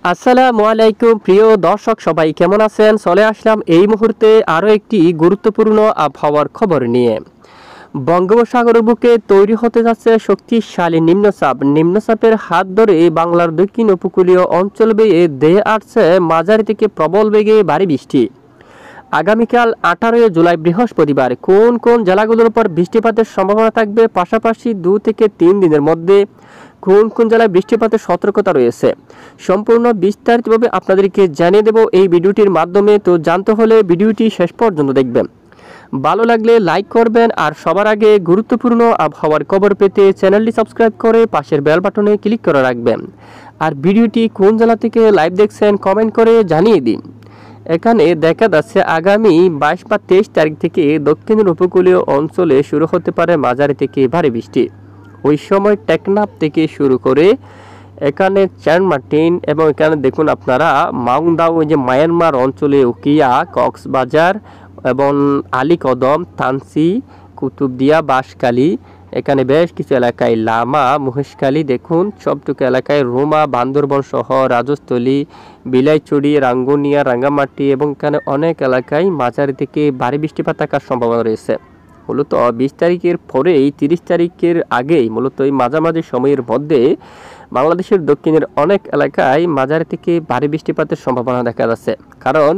আসসালামু আলাইকুম প্রিয় দর্শক, সবাই কেমন আছেন? চলে আসলাম এই মুহূর্তে আরও একটি গুরুত্বপূর্ণ আবহাওয়ার খবর নিয়ে। বঙ্গোপসাগরের বুকে তৈরি হতে যাচ্ছে শক্তিশালী নিম্নচাপ। নিম্নচাপের হাত ধরে বাংলার দক্ষিণ উপকূলীয় অঞ্চল বেয়ে ধেয়ে আসছে মাঝারি থেকে প্রবল বেগে ভারী বৃষ্টি। আগামীকাল 18 জুলাই বৃহস্পতিবার কোন কোন জেলাগুলোর উপর বৃষ্টিপাতের সম্ভাবনা থাকবে, পাশাপাশি 2 থেকে 3 দিনের মধ্যে কোন কোন জেলায় বৃষ্টিপাতের সতর্কতা রয়েছে, সম্পূর্ণ বিস্তারিতভাবে আপনাদেরকে জানিয়ে দেব এই ভিডিওটির মাধ্যমে। তো জানতে হলে ভিডিওটি শেষ পর্যন্ত দেখবেন। ভালো লাগলে লাইক করবেন, আর সবার আগে গুরুত্বপূর্ণ আবহাওয়ার খবর পেতে চ্যানেলটি সাবস্ক্রাইব করে পাশের বেল বাটনে ক্লিক করে রাখবেন। আর ভিডিওটি কোন জেলা থেকে লাইভ দেখছেন কমেন্ট করে জানিয়ে দিন। এখানে দেখা যাচ্ছে আগামী 22 বা 23 তারিখ থেকে দক্ষিণের উপকূলীয় অঞ্চলে শুরু হতে পারে মাঝারি থেকে ভারী বৃষ্টি। ওই সময় টেকনাফ থেকে শুরু করে এখানে চারমার্টিন এবং এখানে দেখুন আপনারা মাউংদাও, ওই যে মায়ানমার অঞ্চলে উকিয়া, কক্সবাজার এবং আলীকদম, তানসি, কুতুবদিয়া, বাঁশখালী, এখানে বেশ কিছু এলাকায় লামা, মহেশখালী, দেখুন সবটুকু এলাকায় রোমা, বান্দরবন সহ রাজস্থলী, বিলাইচুড়ি, রাঙ্গুনিয়া, রাঙ্গামাটি এবং এখানে অনেক এলাকায় মাঝারি থেকে ভারী বৃষ্টিপাত থাকার সম্ভাবনা রয়েছে। মূলত 20 তারিখের পরেই 30 তারিখের আগেই মূলত এই মাঝামাঝি সময়ের মধ্যে বাংলাদেশের দক্ষিণের অনেক এলাকায় মাঝারি থেকে ভারী বৃষ্টিপাতের সম্ভাবনা দেখা যাচ্ছে। কারণ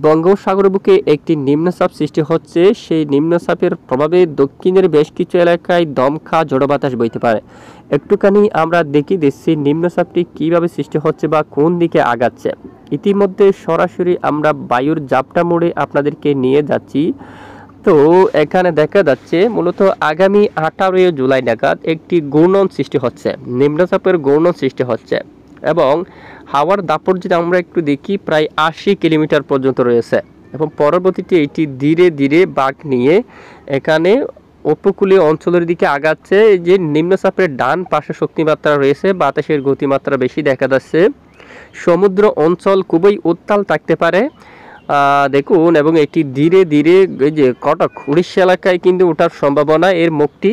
বঙ্গোপসাগরের বুকে একটি নিম্নচাপ সৃষ্টি হচ্ছে। সেই নিম্নচাপের প্রভাবে দক্ষিণের বেশ কিছু এলাকায় দমকা ঝড়ো বাতাস বইতে পারে। একটুখানি আমরা দেখিয়ে দিচ্ছি নিম্নচাপটি কীভাবে সৃষ্টি হচ্ছে বা কোন দিকে আগাচ্ছে। ইতিমধ্যে সরাসরি আমরা বায়ুর জাপটা মোড়ে আপনাদেরকে নিয়ে যাচ্ছি। তো এখানে দেখা যাচ্ছে মূলত আগামী 18 জুলাই নাগাদ একটি ঘূর্ণন সৃষ্টি হচ্ছে, নিম্নচাপের ঘূর্ণন সৃষ্টি হচ্ছে এবং হাওয়ার দাপট যদি আমরা একটু দেখি প্রায় 80 কিলোমিটার পর্যন্ত রয়েছে এবং পরবর্তীতে এটি ধীরে ধীরে বাঁক নিয়ে এখানে উপকূলীয় অঞ্চলের দিকে আগাচ্ছে। যে নিম্নচাপের ডান পাশে শক্তিমাত্রা রয়েছে, বাতাসের গতিমাত্রা বেশি দেখা যাচ্ছে, সমুদ্র অঞ্চল খুবই উত্তাল থাকতে পারে দেখুন, এবং এটি ধীরে ধীরে এই যে কটক উড়িষ্যা এলাকায় কিন্তু ওঠার সম্ভাবনা এর মুখটি,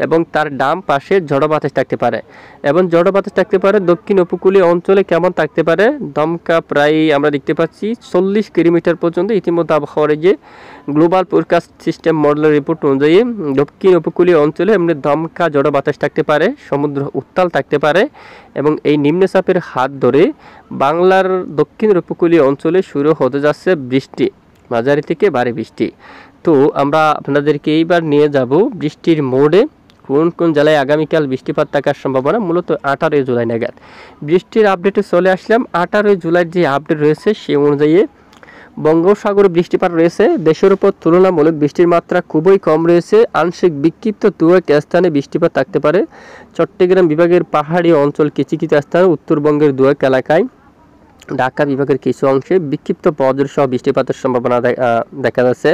এবং তার ডান পাশে ঝড়ো বাতাস থাকতে পারে এবং ঝড়ো বাতাস থাকতে পারে। দক্ষিণ উপকূলীয় অঞ্চলে কেমন থাকতে পারে, দমকা প্রায় আমরা দেখতে পাচ্ছি 40 কিলোমিটার পর্যন্ত। ইতিমধ্যে আবহাওয়ার যে গ্লোবাল ফোরকাস্ট সিস্টেম মডেলের রিপোর্ট অনুযায়ী দক্ষিণ উপকূলীয় অঞ্চলে এমনি দমকা ঝড়ো বাতাস থাকতে পারে, সমুদ্র উত্তাল থাকতে পারে এবং এই নিম্নচাপের হাত ধরে বাংলার দক্ষিণের উপকূলীয় অঞ্চলে শুরু হতে যাচ্ছে বৃষ্টি, মাঝারি থেকে ভারী বৃষ্টি। তো আমরা আপনাদেরকে এইবার নিয়ে যাব বৃষ্টির মোড়ে কোন কোন জেলায় আগামীকাল বৃষ্টিপাত থাকার সম্ভাবনা। মূলত 18 জুলাই নাগাদ বৃষ্টির আপডেটে চলে আসলাম। 18 জুলাইয়ের যে আপডেট রয়েছে সেই অনুযায়ী বঙ্গোপসাগরে বৃষ্টিপাত রয়েছে। দেশের উপর তুলনামূলক বৃষ্টির মাত্রা খুবই কম রয়েছে। আংশিক বিক্ষিপ্ত দু-এক স্থানে বৃষ্টিপাত থাকতে পারে। চট্টগ্রাম বিভাগের পাহাড়ি অঞ্চল কিছু কিছু স্থানে, উত্তরবঙ্গের দু-এক এলাকায়, ঢাকা বিভাগের কিছু অংশে বিক্ষিপ্ত বজ্র সহ বৃষ্টিপাতের সম্ভাবনা দেখা যাচ্ছে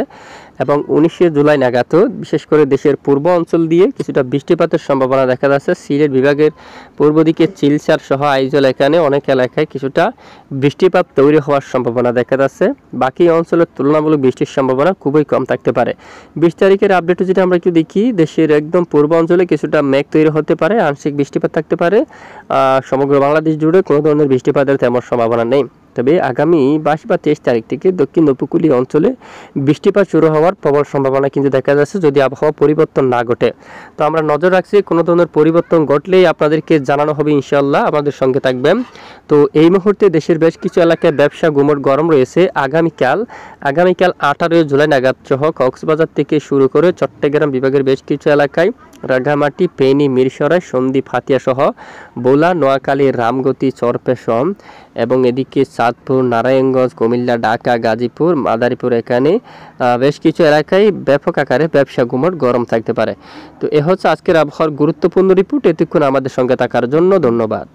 এবং 19 জুলাই নাগাদও বিশেষ করে দেশের পূর্ব অঞ্চল দিয়ে কিছুটা বৃষ্টিপাতের সম্ভাবনা দেখা যাচ্ছে। সিলেট বিভাগের পূর্ব দিকে চিলচার সহ আইজল এখানে অনেক এলাকায় কিছুটা বৃষ্টিপাত তৈরি হওয়ার সম্ভাবনা দেখা যাচ্ছে। বাকি অঞ্চলের তুলনামূলক বৃষ্টির সম্ভাবনা খুবই কম থাকতে পারে। 20 তারিখের আপডেটে যেটা আমরা একটু দেখি, দেশের একদম পূর্ব অঞ্চলে কিছুটা মেঘ তৈরি হতে পারে, আংশিক বৃষ্টিপাত থাকতে পারে। সমগ্র বাংলাদেশ জুড়ে কোনো ধরনের বৃষ্টিপাতের তেমন সম্ভাবনা নেই। তবে আগামী 22 বা 23 তারিখ থেকে দক্ষিণ উপকূলীয় অঞ্চলে বৃষ্টিপাত শুরু হওয়ার প্রবল সম্ভাবনা কিন্তু দেখা যাচ্ছে যদি আবহাওয়া পরিবর্তন না ঘটে। তো আমরা নজর রাখছি, কোনো ধরনের পরিবর্তন ঘটলেই আপনাদেরকে জানানো হবে ইনশাআল্লাহ, আমাদের সঙ্গে থাকবেন। তো এই মুহূর্তে দেশের বেশ কিছু এলাকায় ব্যবসা গুমট গরম রয়েছে। আগামীকাল 18 জুলাই নাগাদ সহ কক্সবাজার থেকে শুরু করে চট্টগ্রাম বিভাগের বেশ কিছু এলাকায়, রাঙ্গামাটি, ফেনী, মিরসরাই, সন্দ্বীপ, হাতিয়া সহ ভোলা, নোয়াখালী, রামগতি, চরপেশম এবং এদিকে চাঁদপুর, নারায়ণগঞ্জ, কুমিল্লা, ঢাকা, গাজীপুর, মাদারীপুর এখানে বেশ কিছু এলাকায় ব্যাপক আকারে ব্যবসা গুমট গরম থাকতে পারে। তো এ হচ্ছে আজকের আবহাওয়ার গুরুত্বপূর্ণ রিপোর্ট। এতক্ষণ আমাদের সঙ্গে থাকার জন্য ধন্যবাদ।